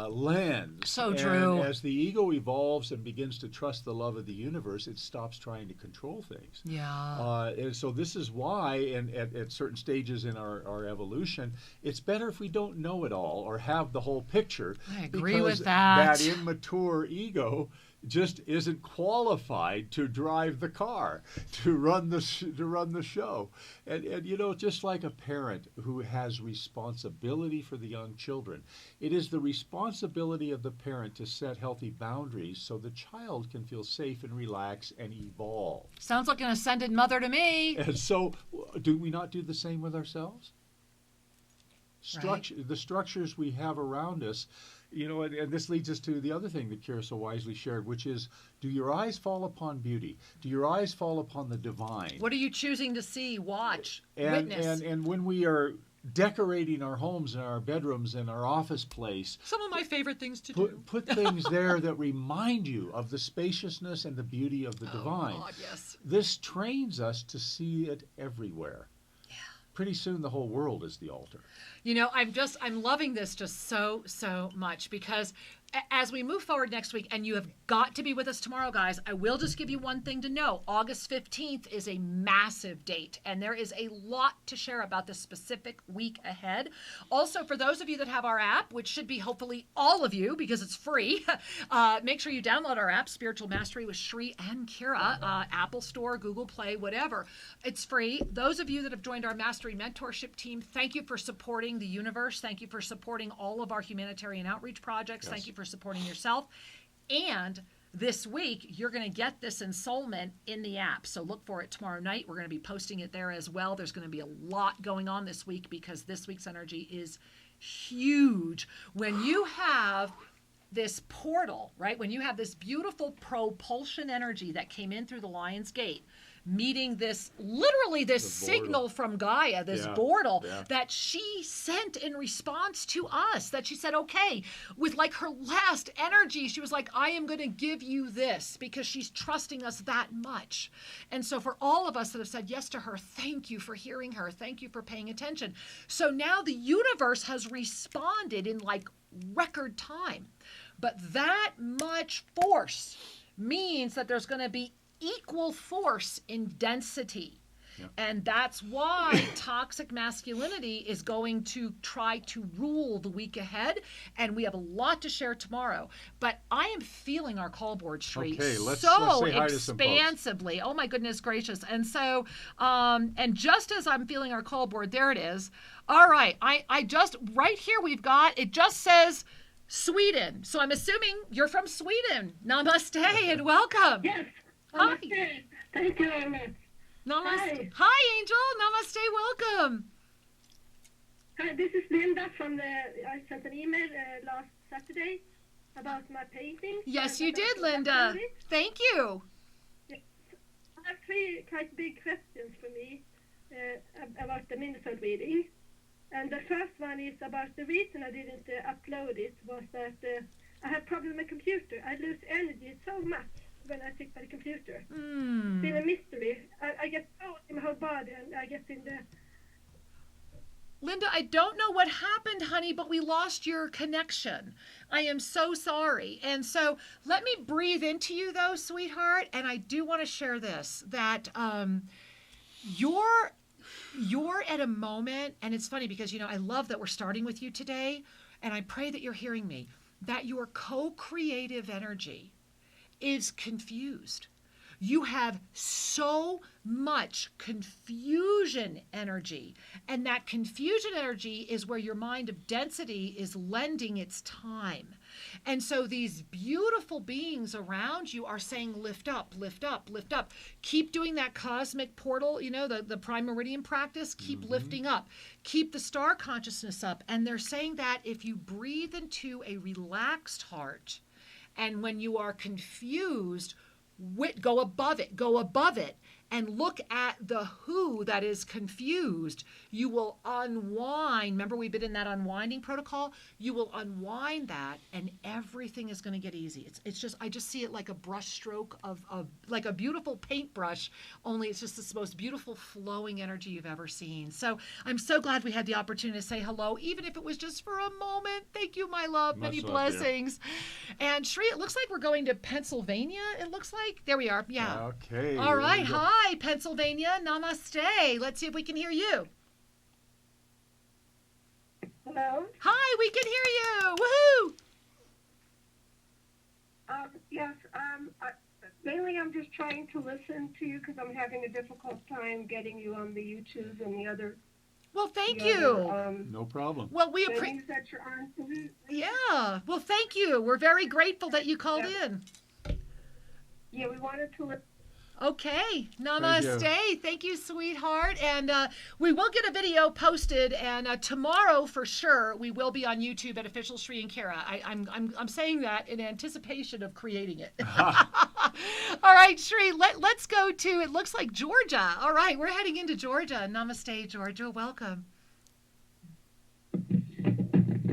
lens. So true. And as the ego evolves and begins to trust the love of the universe, it stops trying to control things. Yeah. And so this is why, and at certain stages in our evolution, it's better if we don't know it all or have the whole picture. I agree with that. That immature ego just isn't qualified to drive the car, to run the show. And you know, just like a parent who has responsibility for the young children, it is the responsibility of the parent to set healthy boundaries so the child can feel safe and relax and evolve. Sounds like an ascended mother to me. And so, do we not do the same with ourselves? Right. The structures we have around us, you know, and this leads us to the other thing that Kira so wisely shared, which is, do your eyes fall upon beauty? Do your eyes fall upon the divine? What are you choosing to see, watch, and, witness? And when we are decorating our homes and our bedrooms and our office place, some of my favorite things to do. Put things there that remind you of the spaciousness and the beauty of the divine. God, yes. This trains us to see it everywhere. Pretty soon the whole world is the altar. You know, I'm loving this just so much, because as we move forward next week, and you have got to be with us tomorrow, guys, I will just give you one thing to know. August 15th is a massive date, and there is a lot to share about this specific week ahead. Also, for those of you that have our app, which should be hopefully all of you because it's free, make sure you download our app, Spiritual Mastery with Shri and Kira, Apple Store, Google Play, whatever. It's free. Those of you that have joined our Mastery Mentorship team, thank you for supporting the universe. Thank you for supporting all of our humanitarian outreach projects. Yes. Thank you for supporting yourself. And this week, you're going to get this ensoulment in the app. So look for it tomorrow night. We're going to be posting it there as well. There's going to be a lot going on this week because this week's energy is huge. When you have this portal, right? When you have this beautiful propulsion energy that came in through the Lion's Gate, meeting this, literally this signal from Gaia, this portal that she sent in response to us, that she said, okay, with like her last energy, she was like, I am going to give you this, because she's trusting us that much. And so for all of us that have said yes to her, thank you for hearing her. Thank you for paying attention. So now the universe has responded in like record time. But that much force means that there's going to be equal force in density. Yep. And that's why toxic masculinity is going to try to rule the week ahead. And we have a lot to share tomorrow. But I am feeling our call board, Shri, let's say hi expansively. To some folks. Oh, my goodness gracious. And so, and just as I'm feeling our call board, there it is. All right. I just, right here we've got, it just says Sweden. So I'm assuming you're from Sweden. Namaste and welcome. Yes. Hi. Namaste. Thank you very much. Namaste. Hi, Angel. Namaste. Welcome. Hi, this is Linda I sent an email last Saturday about my painting. Yes, you did, Linda. Thank you. Yes. I have 3 quite big questions for me about the Minnesota reading. And the first one is about the reason I didn't upload it was that I have problem with my computer. I lose energy so much when I sit by the computer. It's been a mystery. I get cold in my whole body, and I get in the... Linda, I don't know what happened, honey, but we lost your connection. I am so sorry. And so let me breathe into you, though, sweetheart. And I do want to share this, that you're at a moment, and it's funny because, I love that we're starting with you today, and I pray that you're hearing me, that your co-creative energy is confused. You have so much confusion energy, and that confusion energy is where your mind of density is lending its time. And so these beautiful beings around you are saying, lift up, lift up, lift up. Keep doing that cosmic portal, the prime meridian practice. Keep lifting up. Keep the star consciousness up. And they're saying that if you breathe into a relaxed heart, and when you are confused, go above it, and look at the who that is confused. You will unwind. Remember, we've been in that unwinding protocol. You will unwind that, and everything is going to get easy. It's just, I just see it like a brush stroke of like a beautiful paintbrush, only it's just this most beautiful flowing energy you've ever seen. So I'm so glad we had the opportunity to say hello, even if it was just for a moment. Thank you, my love. Many blessings. And Shri, it looks like we're going to Pennsylvania. It looks like. There we are. Yeah. Okay. All right. Hi, Pennsylvania. Namaste. Let's see if we can hear you. Hello? Hi, we can hear you. Woohoo! Yes, mainly I'm just trying to listen to you because I'm having a difficult time getting you on the YouTube and the other. Well, thank you. No problem. Well, we appreciate that you're on. Yeah. Well, thank you. We're very grateful that you called in. Yeah, we wanted to listen. Okay. Namaste. Thank you, sweetheart. And we will get a video posted. And tomorrow, for sure, we will be on YouTube at Official Shri and Kara. I'm saying that in anticipation of creating it. All right, Shri, let's go to, it looks like Georgia. All right, we're heading into Georgia. Namaste, Georgia. Welcome.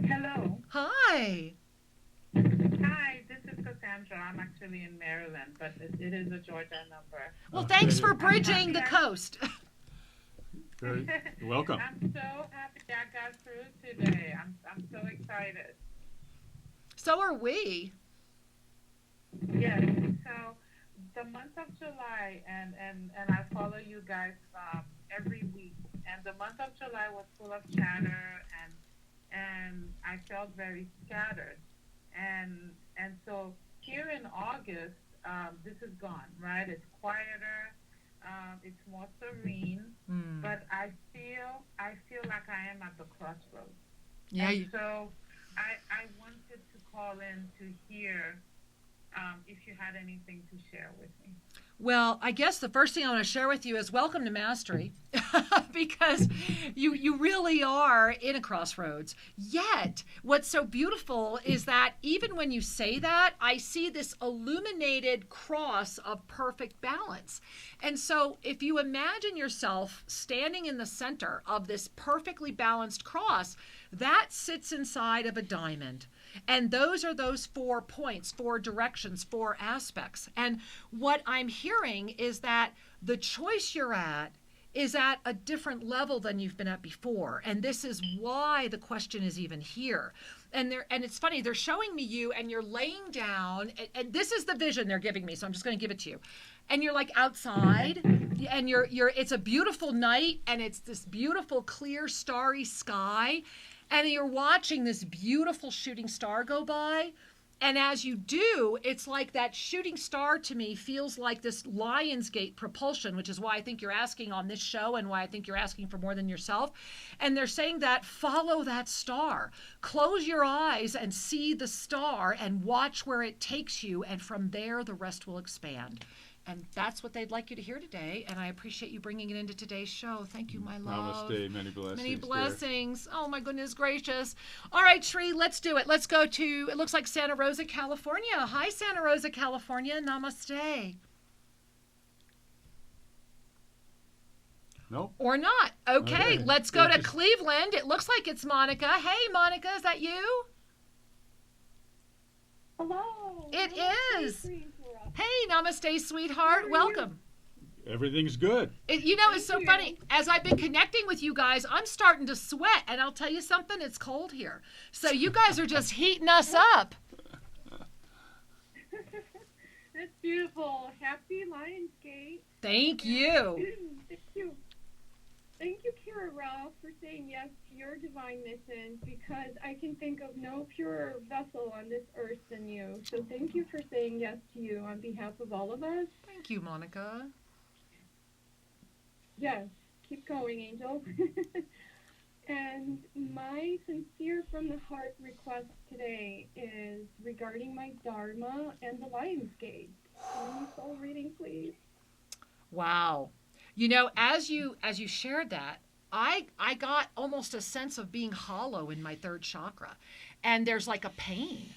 Hello. Hi. Hi, this is Cassandra. I'm actually in Maryland, but it is a Georgia number. Well, thanks for bridging the coast. Very welcome. I'm so happy I got through today. I'm so excited. So are we. Yes. So the month of July, and I follow you guys every week, and the month of July was full of chatter, and I felt very scattered. And so here in August, this is gone, right? It's quieter, it's more serene, but I feel like I am at the crossroads. Yeah. And so I wanted to call in to hear if you had anything to share with me. Well, I guess the first thing I want to share with you is welcome to Mastery, because you really are in a crossroads. Yet, what's so beautiful is that even when you say that, I see this illuminated cross of perfect balance. And so if you imagine yourself standing in the center of this perfectly balanced cross, that sits inside of a diamond. And those are those 4 points, 4 directions, 4 aspects. And what I'm hearing is that the choice you're at is at a different level than you've been at before. And this is why the question is even here. And it's funny, they're showing me you and you're laying down, and this is the vision they're giving me, so I'm just going to give it to you. And you're like outside, and it's a beautiful night, and it's this beautiful, clear, starry sky. And you're watching this beautiful shooting star go by. And as you do, it's like that shooting star to me feels like this Lionsgate propulsion, which is why I think you're asking on this show and why I think you're asking for more than yourself. And they're saying that follow that star. Close your eyes and see the star and watch where it takes you. And from there, the rest will expand. And that's what they'd like you to hear today. And I appreciate you bringing it into today's show. Thank you, my love. Namaste. Many blessings. Many dear. blessings. Oh, my goodness gracious. All right, Sri, let's do it. Let's go to, it looks like Santa Rosa, California. Hi, Santa Rosa, California. Namaste. No? Or not. Okay, Okay. let's go to Just- Cleveland. It looks like it's Monica. Hey, Monica, is that you? Hello. It Namaste, is. Queen Tora. Hey, namaste, sweetheart. How are you? Welcome. Everything's good. It's so Thank you. funny. As I've been connecting with you guys, I'm starting to sweat. And I'll tell you something, it's cold here. So you guys are just heating us up. That's beautiful. Happy Lionsgate. Thank you. Thank you. Thank you, Kira Ralph, for saying yes to your divine mission, because I can think of no purer vessel on this earth than you. So thank you for saying yes to you on behalf of all of us. Thank you, Monica. Yes, keep going, Angel. And my sincere from the heart request today is regarding my Dharma and the Lionsgate. Any soul reading, please? Wow. You know, as you shared that, I got almost a sense of being hollow in my third chakra. And there's like a pain.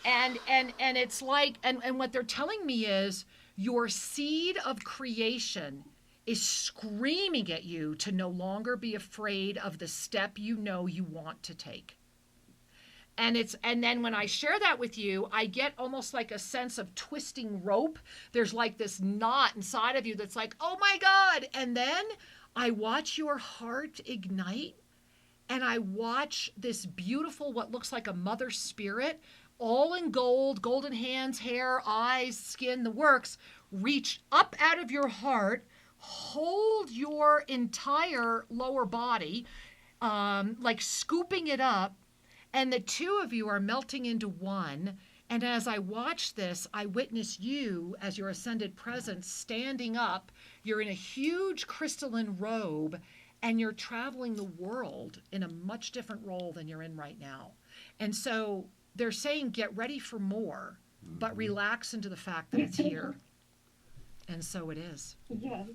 And it's like, and what they're telling me is your seed of creation is screaming at you to no longer be afraid of the step you know you want to take. And then when I share that with you, I get almost like a sense of twisting rope. There's like this knot inside of you that's like, oh my God. And then I watch your heart ignite, and I watch this beautiful, what looks like a mother spirit, all in gold, golden hands, hair, eyes, skin, the works, reach up out of your heart, hold your entire lower body, like scooping it up, and the two of you are melting into one. And as I watch this, I witness you as your ascended presence standing up. You're in a huge crystalline robe, and you're traveling the world in a much different role than you're in right now. And so they're saying, get ready for more, but relax into the fact that it's here. And so it is. Yes.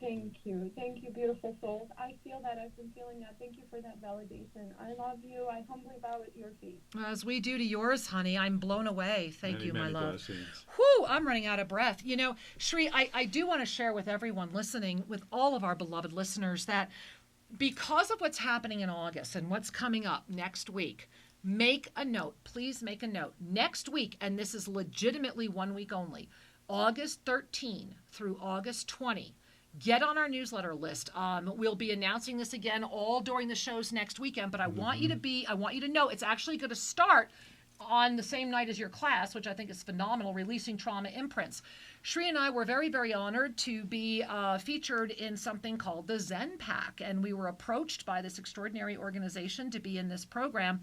Thank you. Thank you, beautiful souls. I feel that. I've been feeling that. Thank you for that validation. I love you. I humbly bow at your feet. As we do to yours, honey. I'm blown away. Thank Many, you, my many love. blessings. Whew, I'm running out of breath. You know, Shri, I do want to share with everyone listening, with all of our beloved listeners, that because of what's happening in August and what's coming up next week, make a note. Please make a note. Next week, and this is legitimately 1 week only, August 13 through August 20, get on our newsletter list. We'll be announcing this again all during the shows next weekend, but I want you to know it's actually going to start on the same night as your class, which I think is phenomenal, Releasing Trauma Imprints. Shri and I were very, very honored to be featured in something called the Zen Pack, and we were approached by this extraordinary organization to be in this program.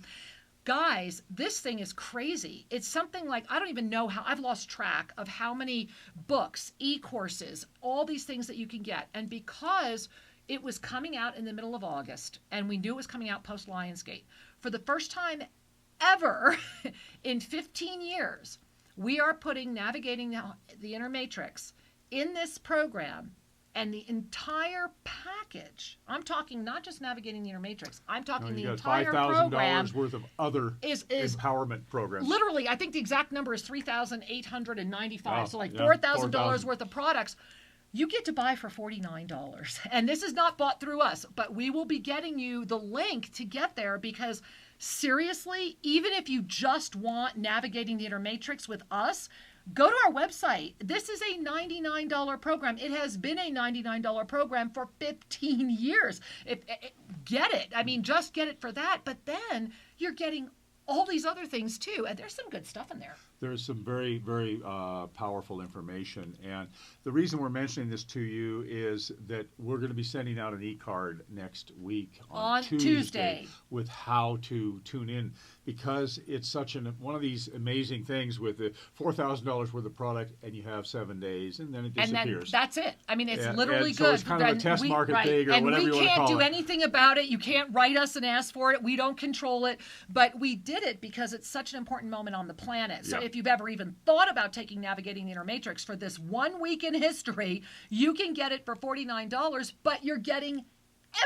Guys, this thing is crazy. It's something like, I don't even know how, I've lost track of how many books, e-courses, all these things that you can get. And because it was coming out in the middle of August, and we knew it was coming out post Lionsgate, for the first time ever in 15 years, we are putting Navigating the Inner Matrix in this program. And the entire package, I'm talking not just Navigating the Inner Matrix, I'm talking the entire program $5,000 worth of other is empowerment programs. literally, I think the exact number is $3,895. Oh, So like yeah, $4,000 $4,000 worth of products you get to buy for $49. And this is not bought through us, but we will be getting you the link to get there, because seriously, even if you just want Navigating the Inner Matrix with us, go to our website. This is a $99 program. It has been a $99 program for 15 years. Get it. I mean, just get it for that. But then you're getting all these other things too. And there's some good stuff in there. There's some very, very powerful information. And the reason we're mentioning this to you is that we're going to be sending out an e-card next week on Tuesday with how to tune in, because it's such one of these amazing things with the $4,000 worth of product, and you have 7 days, and then it disappears. And then that's it. I mean, it's literally and good. So it's kind of a test market thing, or and whatever you want to call it. And we can't do anything about it. You can't write us and ask for it. We don't control it. But we did did it because it's such an important moment on the planet. So Yeah. if you've ever even thought about taking Navigating the Inner Matrix for this 1 week in history, you can get it for $49, but you're getting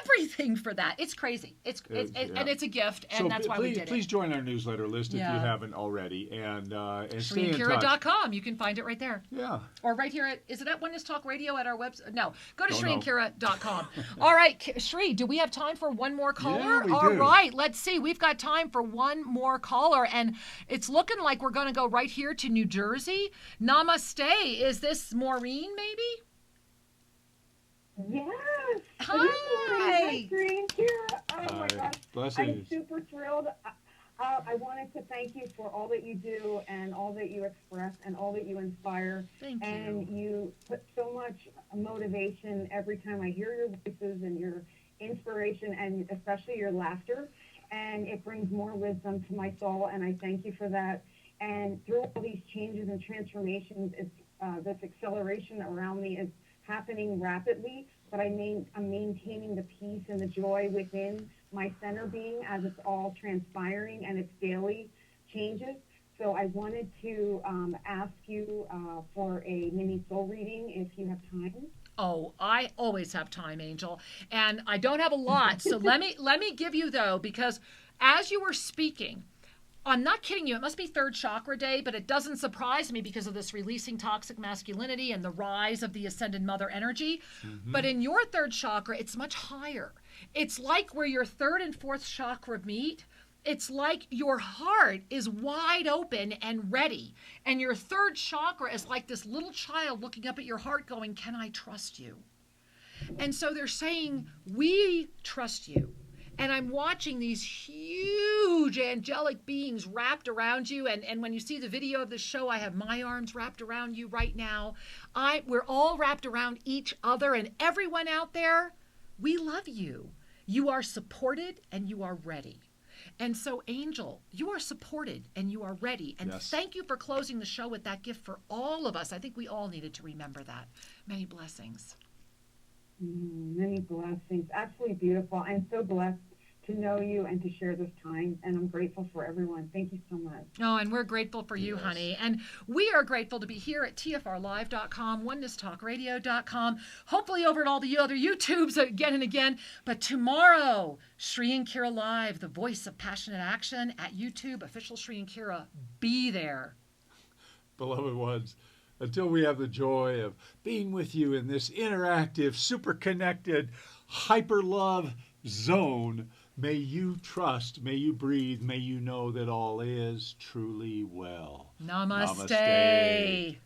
everything for that. It's crazy. And it's a gift, and So that's why we did please it. join our newsletter list if you Yeah. haven't already, and stay in touch. ShriandKira.com. You can find it right there. Yeah. Or right here is it at Oneness Talk Radio at our website? No, go to Don't know. ShriandKira.com. All right, Shri, do we have time for one more caller? Yeah, we All do. right, let's see. We've got time for one more caller, and it's looking like we're going to go right here to New Jersey. Namaste. Is this Maureen, maybe? Yes. Hi. Green Kira. Oh my Hi. gosh. I'm Blessings. super thrilled. I wanted to thank you for all that you do and all that you express and all that you inspire. Thank you. And you put so much motivation every time I hear your voices and your inspiration and especially your laughter. And it brings more wisdom to my soul, and I thank you for that. And through all these changes and transformations, it's this acceleration around me is happening rapidly, but I'm maintaining the peace and the joy within my center being as it's all transpiring and it's daily changes. So I wanted to ask you for a mini soul reading if you have time. Oh, I always have time, Angel, and I don't have a lot. So let me give you though, because as you were speaking, I'm not kidding you. It must be third chakra day, but it doesn't surprise me because of this releasing toxic masculinity and the rise of the ascended mother energy. Mm-hmm. But in your third chakra, it's much higher. It's like where your third and fourth chakra meet. It's like your heart is wide open and ready. And your third chakra is like this little child looking up at your heart going, can I trust you? And so they're saying, we trust you. And I'm watching these huge angelic beings wrapped around you. And when you see the video of the show, I have my arms wrapped around you right now. We're all wrapped around each other. And everyone out there, we love you. You are supported and you are ready. And so, Angel, you are supported and you are ready. And Yes. thank you for closing the show with that gift for all of us. I think we all needed to remember that. Many blessings. Many blessings. Absolutely beautiful. I'm so blessed to know you and to share this time, and I'm grateful for everyone. Thank you so much. Oh, and we're grateful for you, Yes. honey. And we are grateful to be here at tfrlive.com, onenesstalkradio.com, hopefully over at all the other YouTubes again and again. But tomorrow, Shri and Kira Live, the voice of passionate action at YouTube, official Shri and Kira. Be there. Beloved ones, until we have the joy of being with you in this interactive, super connected, hyper love zone, may you trust, may you breathe, may you know that all is truly well. Namaste. Namaste.